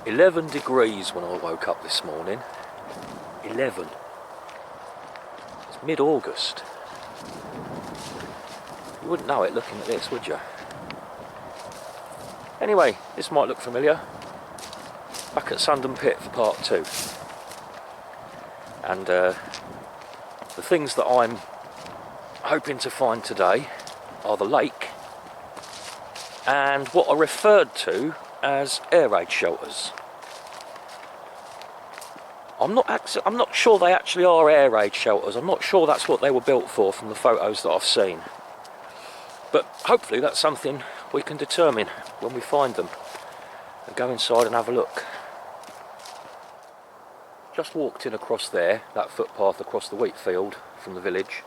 11 degrees when I woke up this morning. 11. It's mid-August. You wouldn't know it looking at this, would you? Anyway, this might look familiar. Back at Sundon Pit for part 2. And the things that I'm hoping to find today are the lake and what are referred to as air raid shelters. I'm not sure they actually are air raid shelters. I'm not sure that's what they were built for from the photos that I've seen. But hopefully that's something we can determine when we find them and go inside and have a look. Just walked in across there, that footpath across the wheat field from the village.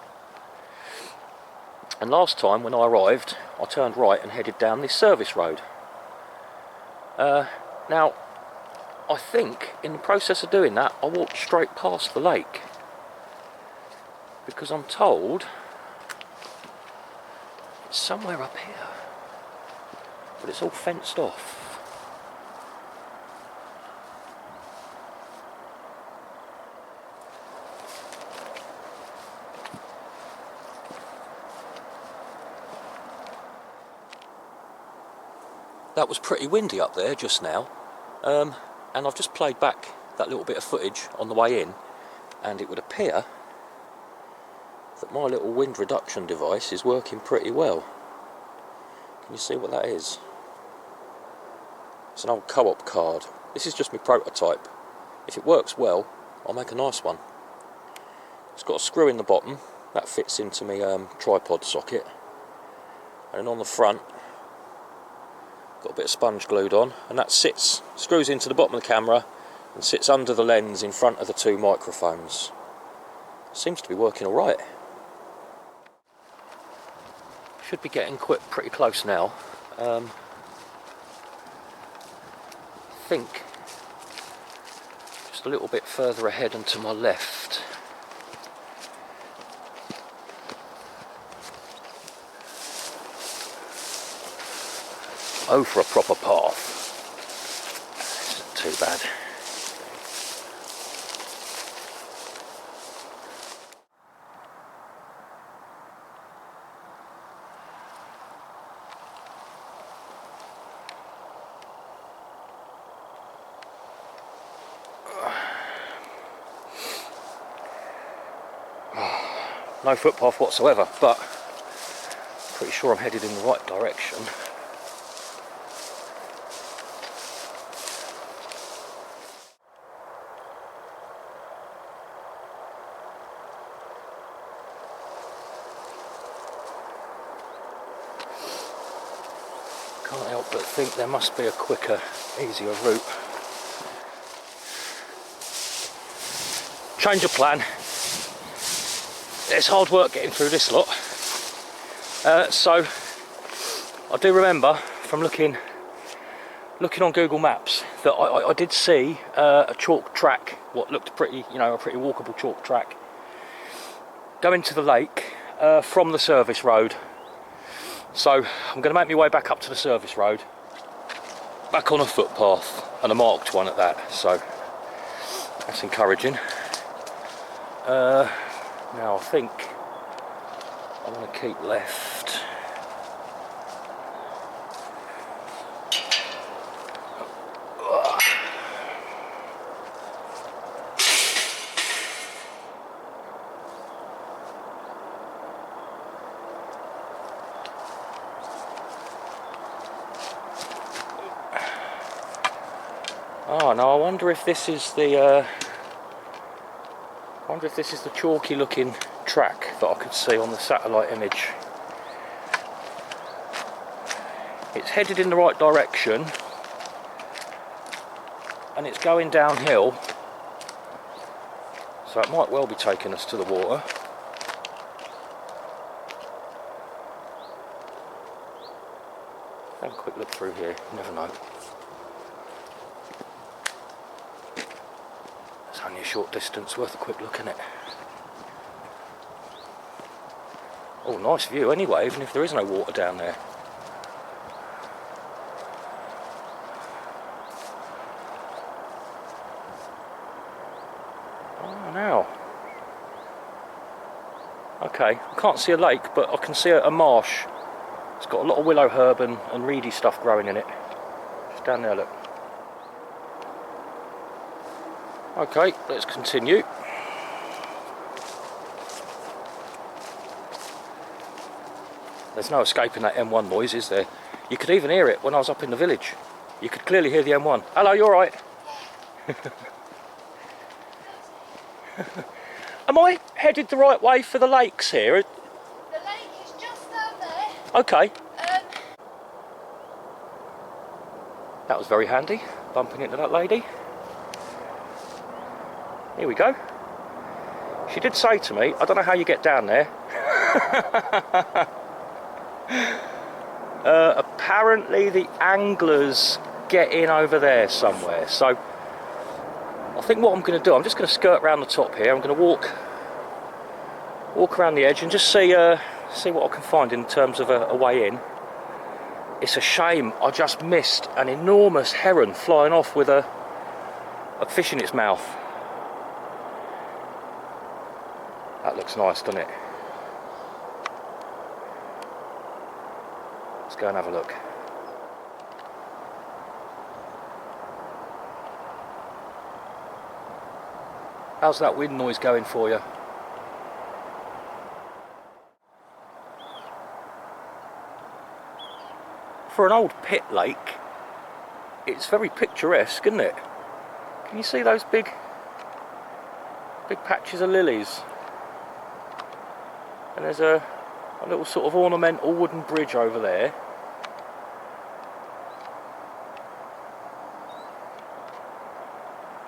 And last time when I arrived, I turned right and headed down this service road. Now, I think in the process of doing that, I walked straight past the lake. Because I'm told it's somewhere up here. But it's all fenced off. That was pretty windy up there just now, and I've just played back that little bit of footage on the way in, and it would appear that my little wind reduction device is working pretty well. Can you see what that is? It's an old co-op card. This is just my prototype. If it works well, I'll make a nice one. It's got a screw in the bottom, that fits into my tripod socket, and then on the front got a bit of sponge glued on, and that screws into the bottom of the camera and sits under the lens in front of the 2 microphones. Seems to be working alright. Should be getting pretty close now. I think just a little bit further ahead and to my left. Oh, for a proper path. Isn't too bad. No footpath whatsoever, but pretty sure I'm headed in the right direction. Can't help but think there must be a quicker, easier route. Change of plan. It's hard work getting through this lot. So I do remember from looking on Google Maps that I did see a chalk track, what looked pretty, a pretty walkable chalk track, going to the lake from the service road. So I'm going to make my way back up to the service road, back on a footpath, and a marked one at that, so that's encouraging. Now I think I want to keep left. Oh, now I wonder if this is the chalky looking track that I could see on the satellite image. It's headed in the right direction and it's going downhill, so it might well be taking us to the water. Have a quick look through here, you never know. It's only a short distance, worth a quick look in it. Oh, nice view anyway, even if there is no water down there. Okay, I can't see a lake, but I can see a marsh. It's got a lot of willow herb and reedy stuff growing in it. Just down there, look. Okay, let's continue. There's no escaping that M1 noise, is there? You could even hear it when I was up in the village. You could clearly hear the M1. Hello, you alright? Am I headed the right way for the lakes here? The lake is just down there. Okay. That was very handy, bumping into that lady. Here we go. She did say to me, I don't know how you get down there. Apparently the anglers get in over there somewhere. So I think what I'm going to do, I'm just going to skirt around the top here. I'm going to walk around the edge and just see what I can find in terms of a way in. It's a shame I just missed an enormous heron flying off with a fish in its mouth. That looks nice, doesn't it? Let's go and have a look. How's that wind noise going for you? For an old pit lake, it's very picturesque, isn't it? Can you see those big patches of lilies? And there's a little sort of ornamental wooden bridge over there.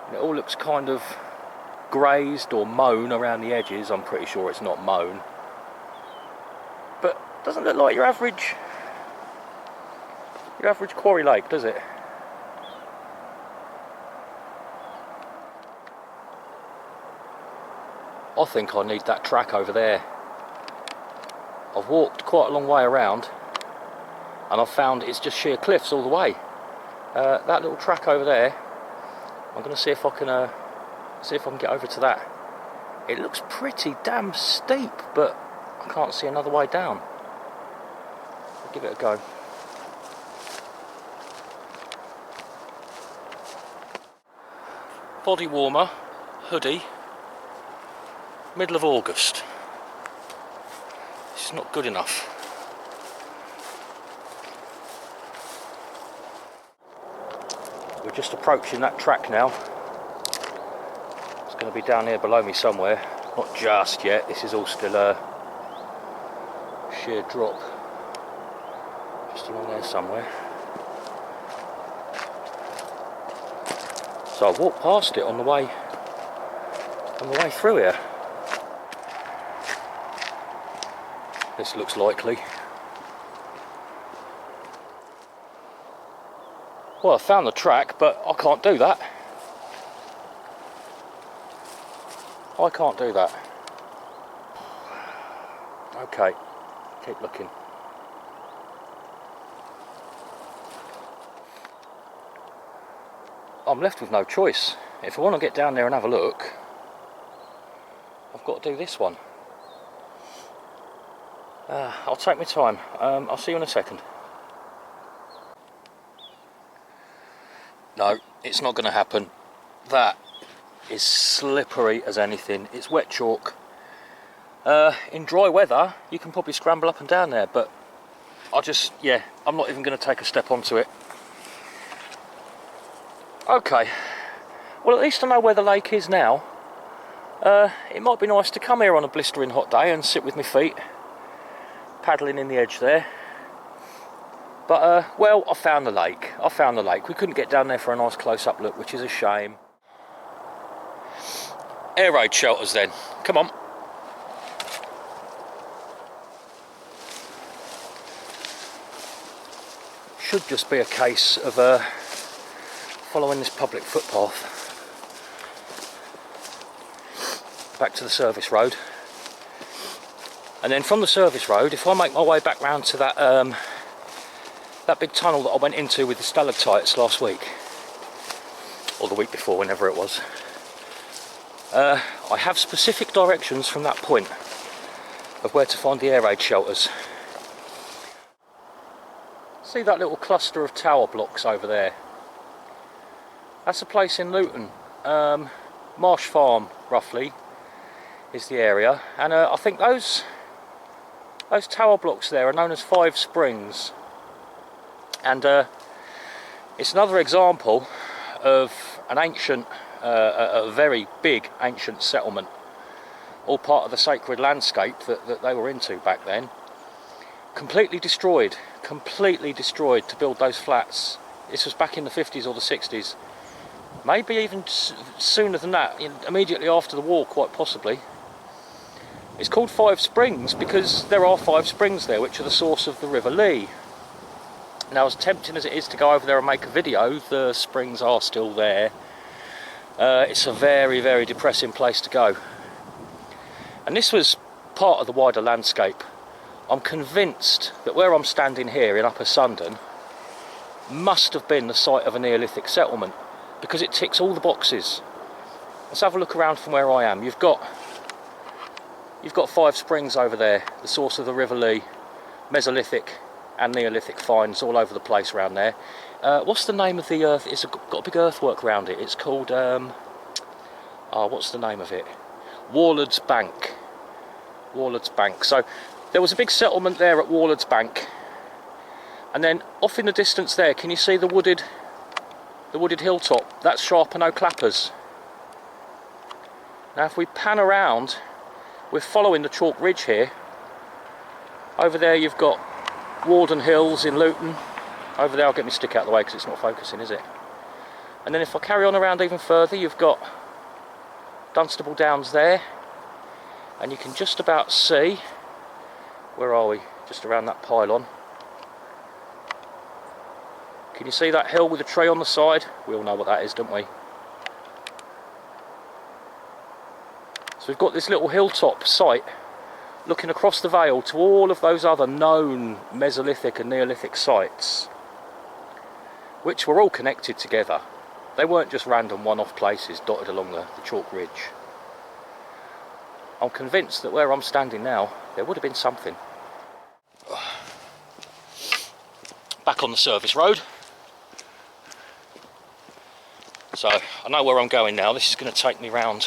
And it all looks kind of grazed or mown around the edges. I'm pretty sure it's not mown. But it doesn't look like your average quarry lake, does it? I think I need that track over there. I've walked quite a long way around and I've found it's just sheer cliffs all the way. That little track over there, I'm going to see if I can get over to that. It looks pretty damn steep, but I can't see another way down. I'll give it a go. Body warmer, hoodie, middle of August. It's not good enough. We're just approaching that track now. It's going to be down here below me somewhere. Not just yet, this is all still a sheer drop. Just along there somewhere. So I walked past it on the way through here. This looks likely. Well, I found the track, but I can't do that. I can't do that. Okay, keep looking. I'm left with no choice. If I want to get down there and have a look, I've got to do this one. I'll take my time. I'll see you in a second. No, it's not going to happen. That is slippery as anything. It's wet chalk. In dry weather, you can probably scramble up and down there, but I'm not even going to take a step onto it. Okay, well at least I know where the lake is now. It might be nice to come here on a blistering hot day and sit with my feet paddling in the edge there. But, well, I found the lake. We couldn't get down there for a nice close-up look, which is a shame. Air raid shelters then. Come on. Should just be a case of following this public footpath back to the service road. And then from the service road, if I make my way back round to that that big tunnel that I went into with the stalactites last week, or the week before, whenever it was, I have specific directions from that point of where to find the air raid shelters. See that little cluster of tower blocks over there? That's a place in Luton. Marsh Farm, roughly, is the area, and I think those tower blocks there are known as 5 Springs, and it's another example of an ancient, a very big ancient settlement, all part of the sacred landscape that they were into back then. Completely destroyed to build those flats. This was back in the 50s or the 60s. Maybe even sooner than that, immediately after the war, quite possibly. It's called 5 Springs because there are 5 springs there, which are the source of the River Lee. Now, as tempting as it is to go over there and make a video, the springs are still there. It's a very, very depressing place to go. And this was part of the wider landscape. I'm convinced that where I'm standing here in Upper Sundon must have been the site of a Neolithic settlement, because it ticks all the boxes. Let's have a look around from where I am. You've got 5 Springs over there, the source of the River Lee, Mesolithic and Neolithic finds all over the place around there. What's the name of the earth? It's got a big earthwork around it. It's called, what's the name of it? Warlord's Bank. Warlord's Bank. So there was a big settlement there at Warlord's Bank, and then off in the distance there, can you see the wooded hilltop? That's Sharpenow Clappers. Now if we pan around, we're following the chalk ridge here. Over there you've got Warden Hills in Luton. Over there, I'll get my stick out of the way because it's not focusing, is it? And then if I carry on around even further, you've got Dunstable Downs there, and you can just about see, where are we? Just around that pylon. Can you see that hill with a tree on the side? We all know what that is, don't we? So we've got this little hilltop site looking across the vale to all of those other known Mesolithic and Neolithic sites, which were all connected together. They weren't just random one-off places dotted along the chalk ridge. I'm convinced that where I'm standing now, there would have been something. Back on the service road. So I know where I'm going now. This is going to take me round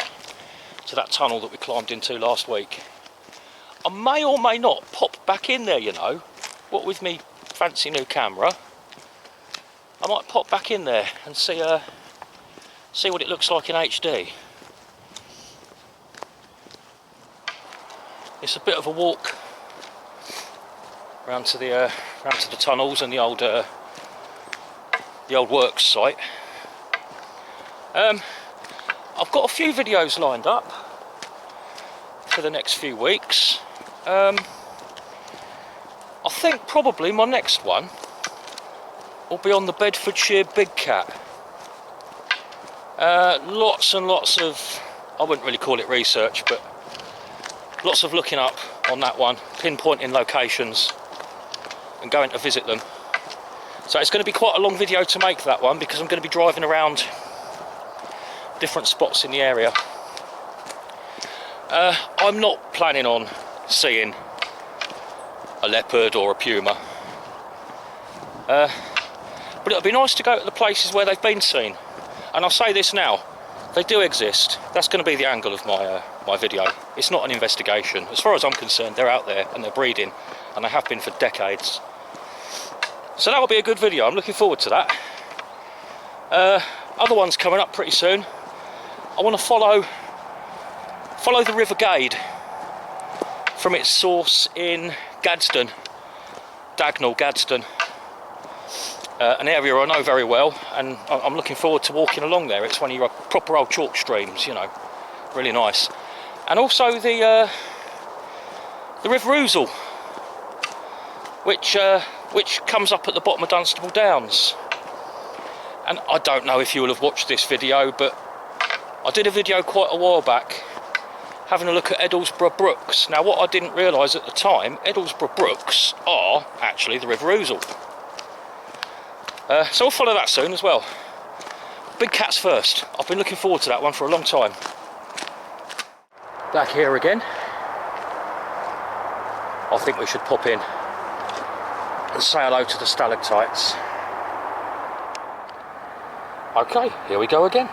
to that tunnel that we climbed into last week. I may or may not pop back in there, you know. What with me fancy new camera, I might pop back in there and see what it looks like in HD. It's a bit of a walk round to the tunnels and the old works site. I've got a few videos lined up for the next few weeks. I think probably my next one will be on the Bedfordshire Big Cat. Lots and lots of, I wouldn't really call it research, but lots of looking up on that one, pinpointing locations and going to visit them. So it's going to be quite a long video to make, that one, because I'm going to be driving around different spots in the area. I'm not planning on seeing a leopard or a puma, but it'll be nice to go to the places where they've been seen. And I'll say this now, they do exist. That's going to be the angle of my video. It's not an investigation. As far as I'm concerned, they're out there and they're breeding, and they have been for decades. So that will be a good video. I'm looking forward to that. Other ones coming up pretty soon. I want to follow the River Gade from its source in Gadsden, Dagnall, Gadsden, an area I know very well, and I'm looking forward to walking along there. It's one of your proper old chalk streams, you know, really nice. And also the River Ousel, which comes up at the bottom of Dunstable Downs. And I don't know if you will have watched this video, but I did a video quite a while back having a look at Edlesborough Brooks. Now, what I didn't realise at the time, Edlesborough Brooks are actually the River Ousel. So we'll follow that soon as well. Big Cats first. I've been looking forward to that one for a long time. Back here again. I think we should pop in and say hello to the stalactites. Okay, here we go again.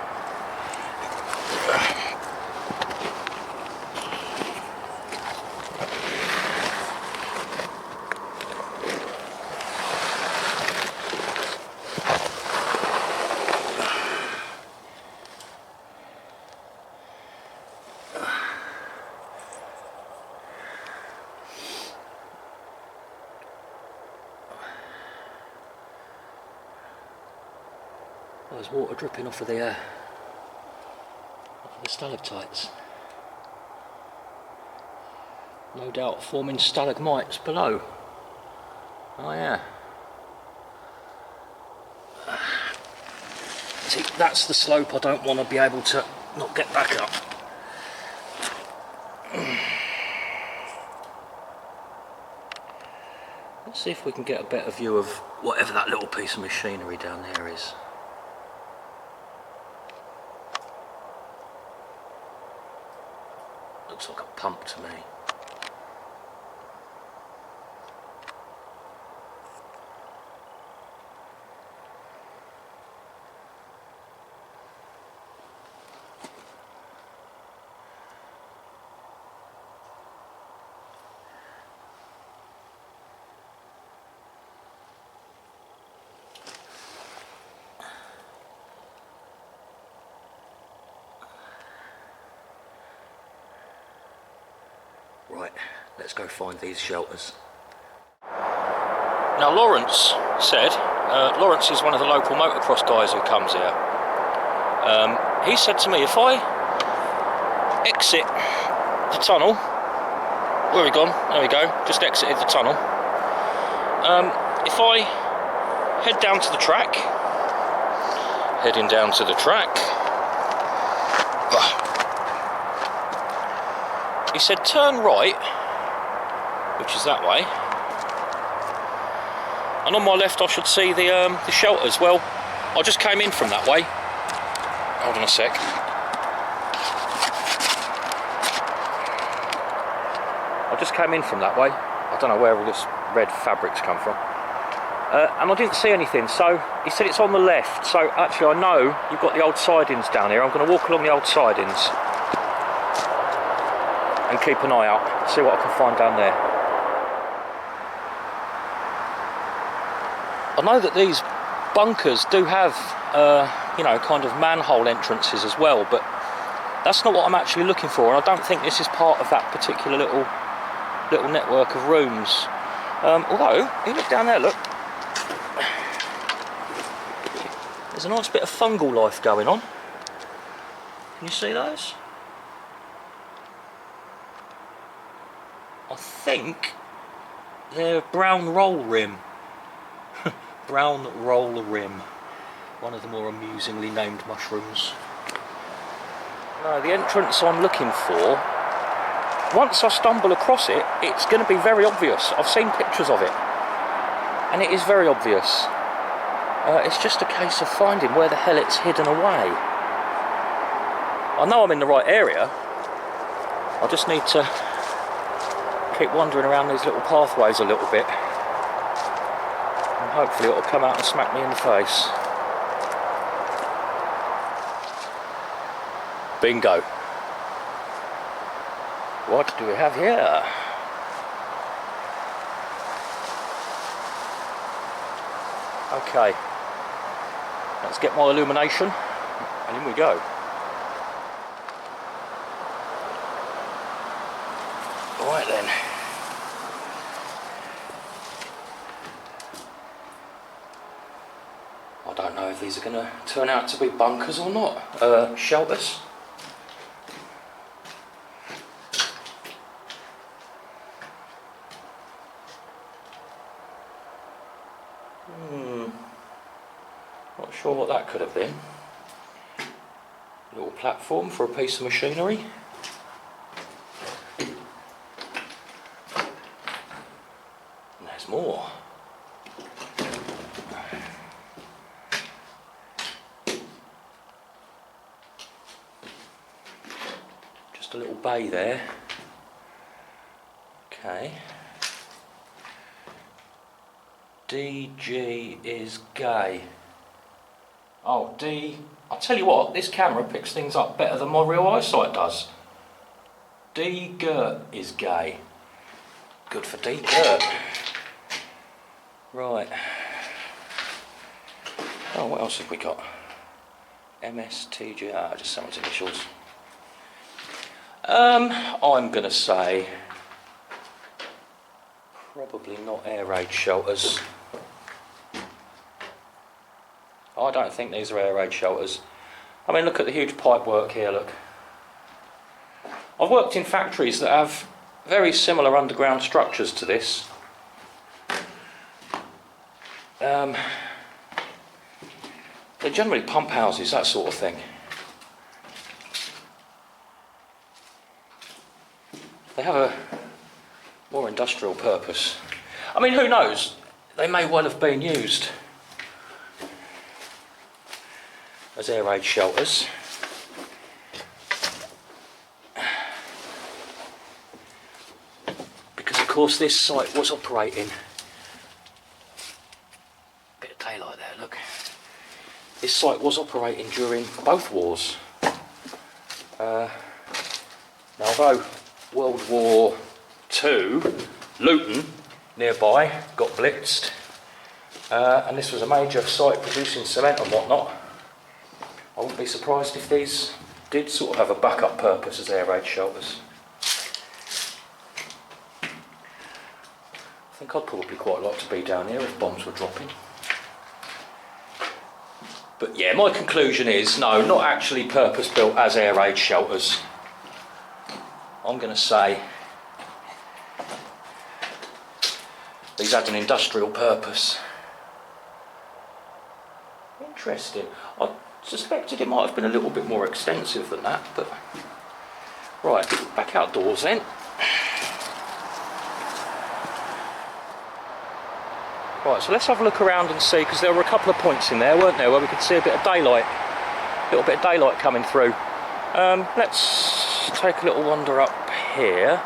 There's water dripping off of the stalactites. No doubt forming stalagmites below. Oh yeah. See, that's the slope I don't want to be able to not get back up. Let's see if we can get a better view of whatever that little piece of machinery down there is. Looks like a pump to me. Right, let's go find these shelters. Now Lawrence said, Lawrence is one of the local motocross guys who comes here. He said to me, if I exit the tunnel, where are we gone? There we go, just exited the tunnel. If I head down to the track, heading down to the track, he said turn right, which is that way, and on my left I should see the shelters. Well, I just came in from that way. Hold on a sec. I just came in from that way. I don't know where all this red fabric's come from. And I didn't see anything, so he said it's on the left. So actually I know you've got the old sidings down here. I'm going to walk along the old sidings and keep an eye out, see what I can find down there. I know that these bunkers do have, you know, kind of manhole entrances as well, but that's not what I'm actually looking for, and I don't think this is part of that particular little network of rooms. Although, you look down there, look. There's a nice bit of fungal life going on. Can you see those? I think they're brown roll rim. Brown roll rim. One of the more amusingly named mushrooms. No, the entrance I'm looking for, once I stumble across it, it's going to be very obvious. I've seen pictures of it, and it is very obvious. It's just a case of finding where the hell it's hidden away. I know I'm in the right area. I just need to keep wandering around these little pathways a little bit, and hopefully it'll come out and smack me in the face. Bingo. What do we have here? Okay, let's get my illumination, and in we go. Right then. I don't know if these are going to turn out to be bunkers or not. Shelters. Not sure what that could have been. Little platform for a piece of machinery. And there's more. Just a little bay there. Okay. DG is gay. Oh, I'll tell you what, this camera picks things up better than my real eyesight does. D. Gert is gay. Good for D. Gert. Right. Oh, what else have we got? MSTG, just someone's initials. I'm gonna say probably not air raid shelters. I don't think these are air raid shelters. I mean, look at the huge pipe work here, look. I've worked in factories that have very similar underground structures to this. They're generally pump houses, that sort of thing. They have a more industrial purpose. I mean, who knows? They may well have been used as air raid shelters. Because of course this site was operating. Bit of daylight there, look. This site was operating during both wars. Now although World War II, Luton nearby got blitzed, and this was a major site producing cement and whatnot. I wouldn't be surprised if these did sort of have a backup purpose as air raid shelters. I think I'd probably quite like to be down here if bombs were dropping. But yeah, my conclusion is no, not actually purpose built as air raid shelters. I'm going to say these had an industrial purpose. Interesting. I suspected it might have been a little bit more extensive than that, but right, back outdoors then. Right, so let's have a look around and see, because there were a couple of points in there, weren't there, where we could see a bit of daylight, coming through. Let's take a little wander up here.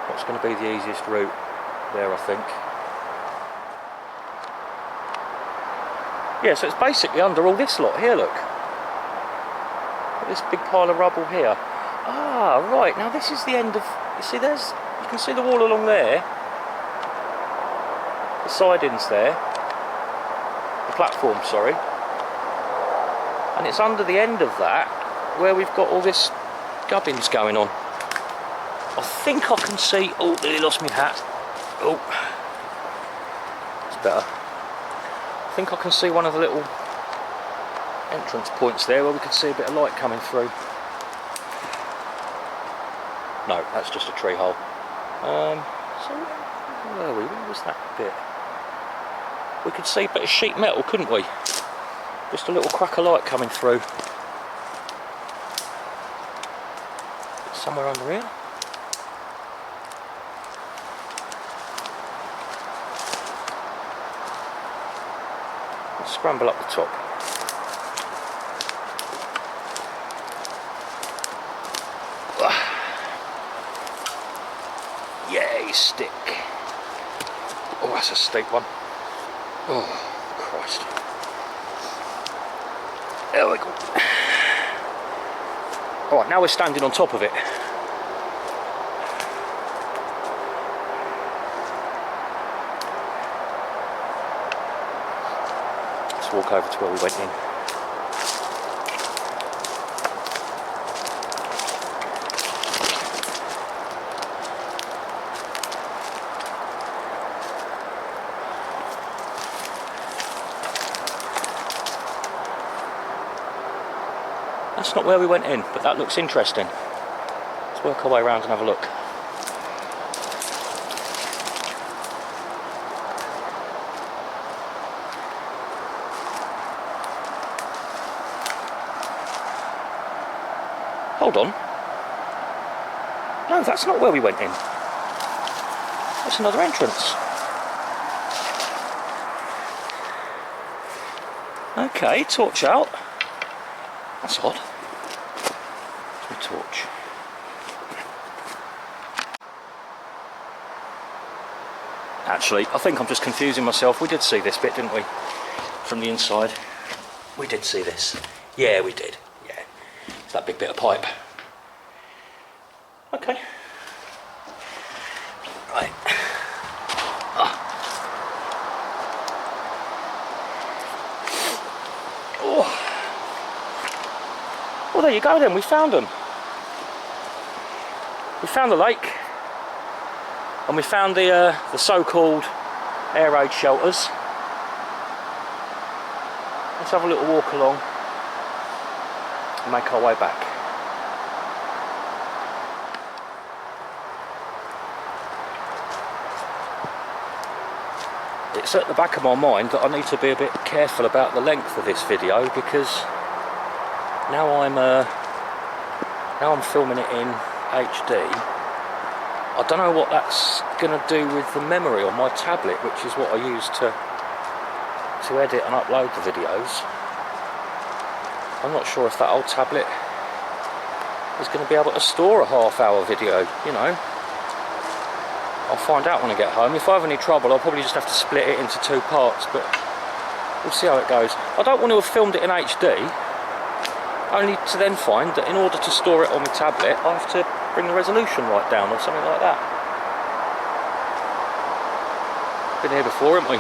What's going to be the easiest route there, I think. Yeah, so it's basically under all this lot here, look. This big pile of rubble here. Ah, right, now this is the end of, you see you can see the wall along there. The sidings there. The platform, sorry. And it's under the end of that where we've got all this gubbins going on. I think I can see, oh, nearly lost my hat. Oh, it's better. I think I can see one of the little entrance points there where we can see a bit of light coming through. No, that's just a tree hole. So where were we? Where was that bit? We could see a bit of sheet metal, couldn't we? Just a little crack of light coming through. Somewhere under here. Let's scramble up the top. Yay, stick. Oh, that's a steep one. Oh, Christ. There we go. Alright, now we're standing on top of it. Let's walk over to where we went in. That's not where we went in, but that looks interesting. Let's work our way around and have a look. Hold on. No, that's not where we went in. That's another entrance. Okay, torch out. That's odd. It's my torch. Actually, I think I'm just confusing myself. We did see this bit, didn't we? From the inside. We did see this. Yeah, we did. Yeah. It's that big bit of pipe. Okay. Right. Oh. Well, there you go then. We found them. We found the lake. And we found the so-called air raid shelters. Let's have a little walk along and make our way back. It's at the back of my mind that I need to be a bit careful about the length of this video, because now I'm filming it in HD. I don't know what that's going to do with the memory on my tablet, which is what I use to edit and upload the videos. I'm not sure if that old tablet is going to be able to store a half-hour video, you know. I'll find out when I get home. If I have any trouble, I'll probably just have to split it into 2 parts, but we'll see how it goes. I don't want to have filmed it in HD, only to then find that in order to store it on my tablet, I have to bring the resolution right down or something like that. Been here before, haven't we?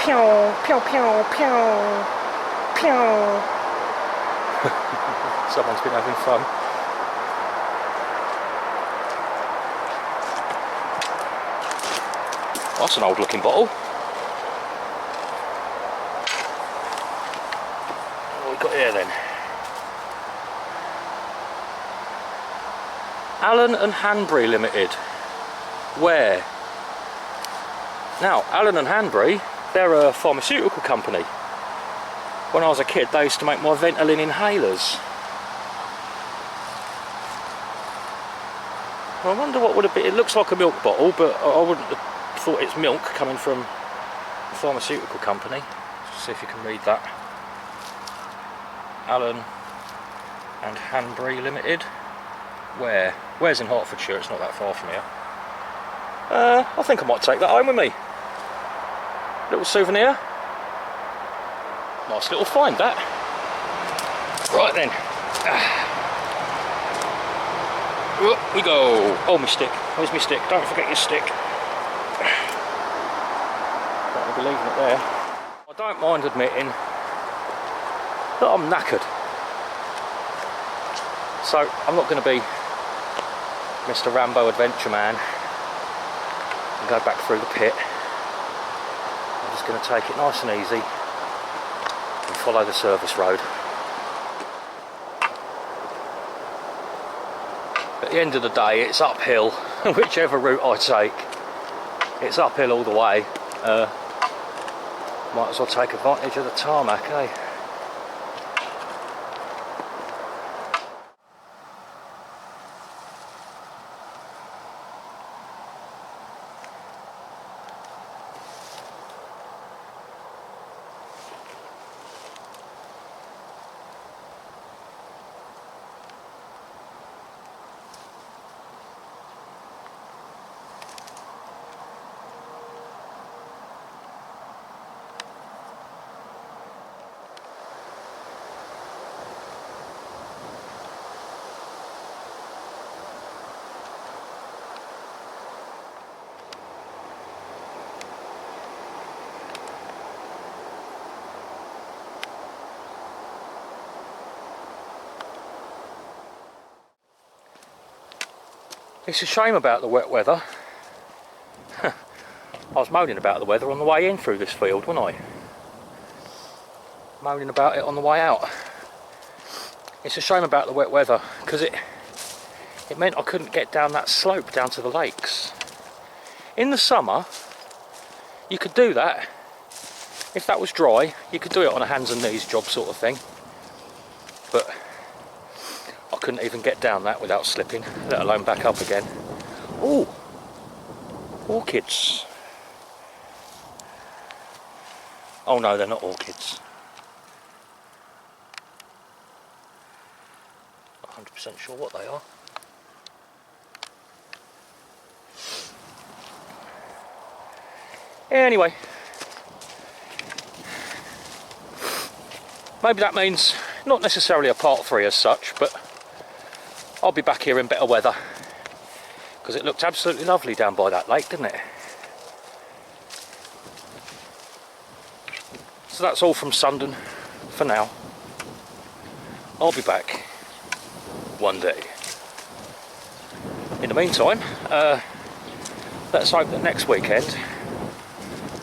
Pew, pew, pew, pew, pew. Someone's been having fun. That's an old looking bottle. What have we got here then? Allen and Hanbury Limited. Where? Now, Allen and Hanbury, they're a pharmaceutical company. When I was a kid, they used to make my Ventolin inhalers. I wonder what would have been. It looks like a milk bottle, but I wouldn't have thought it's milk coming from a pharmaceutical company. Let's see if you can read that. Allen and Hanbury Limited. Where? Where's in Hertfordshire? It's not that far from here. I think I might take that home with me. Little souvenir. Nice little find, that. Right then. Up we go. Oh, my stick. Where's my stick? Don't forget your stick. I'll be leaving it there. I don't mind admitting that I'm knackered. So I'm not going to be Mr. Rambo Adventure Man and go back through the pit. I'm just going to take it nice and easy and follow the service road. At the end of the day, it's uphill. Whichever route I take, it's uphill all the way. Might as well take advantage of the tarmac, eh? It's a shame about the wet weather. I was moaning about the weather on the way in through this field, wasn't I? Moaning about it on the way out. It's a shame about the wet weather, because it meant I couldn't get down that slope down to the lakes. In the summer, you could do that. If that was dry, you could do it on a hands and knees job sort of thing. But I couldn't even get down that without slipping, let alone back up again. Ooh, orchids. Oh no, they're not orchids. 100% sure what they are. Anyway, maybe that means not necessarily a part 3 as such, but I'll be back here in better weather, because it looked absolutely lovely down by that lake, didn't it? So that's all from Sundon for now. I'll be back one day. In the meantime, let's hope that next weekend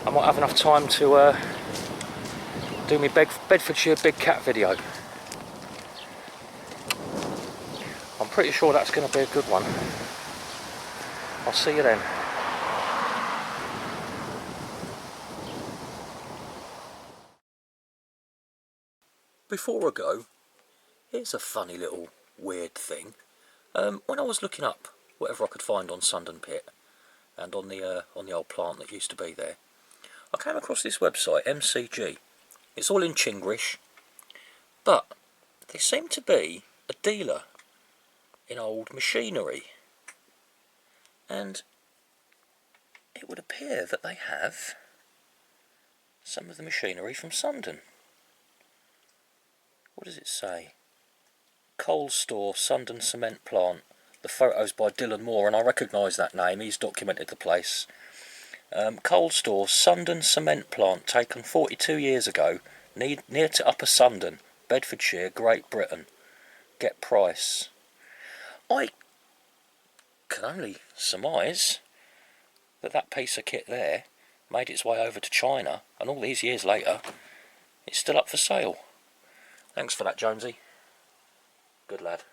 I might have enough time to do my Bedfordshire big cat video. I'm pretty sure that's going to be a good one. I'll see you then. Before I go, here's a funny little weird thing. When I was looking up whatever I could find on Sundon Pit and on the old plant that used to be there, I came across this website, MCG. It's all in Chinglish, but they seem to be a dealer in old machinery, and it would appear that they have some of the machinery from Sundon. What does it say? Coal store, Sundon cement plant. The photo's by Dylan Moore, and I recognise that name. He's documented the place. Coal store, Sundon cement plant, taken 42 years ago, near to Upper Sundon, Bedfordshire, Great Britain. Get price. I can only surmise that that piece of kit there made its way over to China, and all these years later, it's still up for sale. Thanks for that, Jonesy. Good lad.